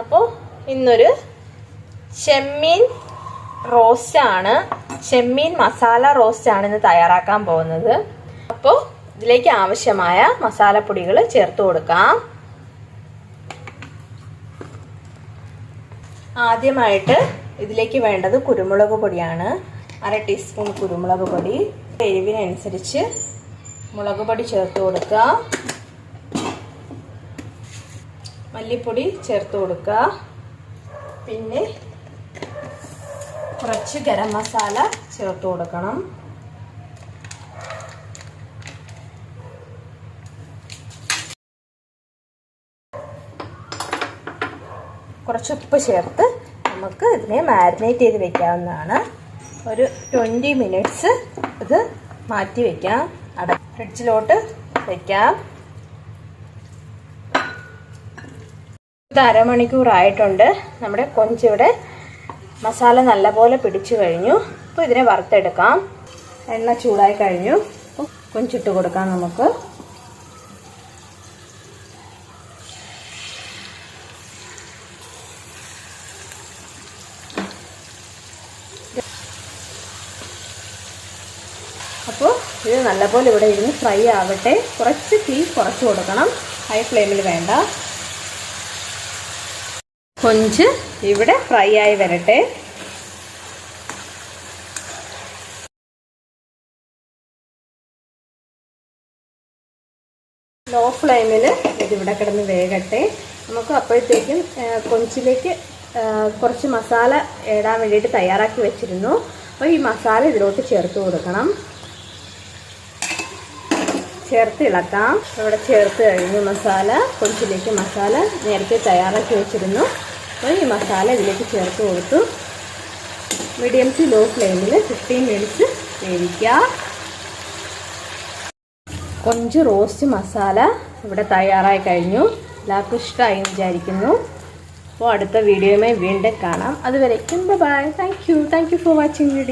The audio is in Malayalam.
അപ്പോൾ ഇന്നൊരു ചെമ്മീൻ റോസ്റ്റാണ്, ചെമ്മീൻ മസാല റോസ്റ്റാണ് ഇന്ന് തയ്യാറാക്കാൻ പോകുന്നത്. അപ്പോൾ ഇതിലേക്ക് ആവശ്യമായ മസാലപ്പൊടികൾ ചേർത്ത് കൊടുക്കാം. ആദ്യമായിട്ട് ഇതിലേക്ക് വേണ്ടത് കുരുമുളക് പൊടിയാണ്. 1/2 ടീസ്പൂൺ കുരുമുളക് പൊടി. എരിവിനനുസരിച്ച് മുളക് പൊടി ചേർത്ത് കൊടുക്കുക. മല്ലിപ്പൊടി ചേർത്ത് കൊടുക്കുക. പിന്നെ കുറച്ച് ഗരം മസാല ചേർത്ത് കൊടുക്കണം. കുറച്ച് ഉപ്പ് ചേർത്ത് നമുക്ക് ഇതിനെ മാരിനേറ്റ് ചെയ്ത് വെക്കാവുന്നതാണ്. ഒരു 20 മിനിറ്റ്സ് ഇത് മാറ്റി വയ്ക്കാം. ഫ്രിഡ്ജിലോട്ട് വയ്ക്കാം. ഇത് അരമണിക്കൂറായിട്ടുണ്ട്. നമ്മുടെ കൊഞ്ചിവിടെ മസാല നല്ലപോലെ പിടിച്ചു കഴിഞ്ഞു. അപ്പോൾ ഇതിനെ വറുത്തെടുക്കാം. എണ്ണ ചൂടായി കഴിഞ്ഞു. കൊഞ്ചിട്ട് കൊടുക്കാം നമുക്ക്. അപ്പോൾ ഇത് നല്ലപോലെ ഇവിടെ ഇരുന്ന് ഫ്രൈ ആവട്ടെ. കുറച്ച് തീ കുറച്ച് കൊടുക്കണം, ഹൈ ഫ്ലെയിമിൽ വേണ്ട. കൊഞ്ച് ഇവിടെ ഫ്രൈ ആയി വരട്ടെ. ലോ ഫ്ലെയിമിൽ ഇതിവിടെ കിടന്ന് വേകട്ടെ. നമുക്ക് അപ്പോഴത്തേക്കും കൊഞ്ചിലേക്ക് കുറച്ച് മസാല ഇടാൻ വേണ്ടിയിട്ട് തയ്യാറാക്കി വെച്ചിരുന്നു. അപ്പോൾ ഈ മസാല ഇതിലോട്ട് ചേർത്ത് കൊടുക്കണം. ചേർത്ത് ഇളക്കാം. ഇവിടെ ചേർത്ത് കഴിഞ്ഞു മസാല. കൊഞ്ചിലേക്ക് മസാല നേരത്തെ തയ്യാറാക്കി വെച്ചിരുന്നു. അപ്പോൾ ഈ മസാല ഇതിലേക്ക് ചേർത്ത് കൊടുത്തു. മീഡിയം ടു ലോ ഫ്ലെയിമിൽ 15 മിനിറ്റ്സ് വേവിക്കുക. കൊഞ്ച് റോസ്റ്റ് മസാല ഇവിടെ തയ്യാറായി കഴിഞ്ഞു. എല്ലാവർക്കും ഇഷ്ടമായി എന്ന് വിചാരിക്കുന്നു. അപ്പോൾ അടുത്ത വീഡിയോയുമായി വീണ്ടും കാണാം. അതുവരേക്കും bye. Thank you for watching video.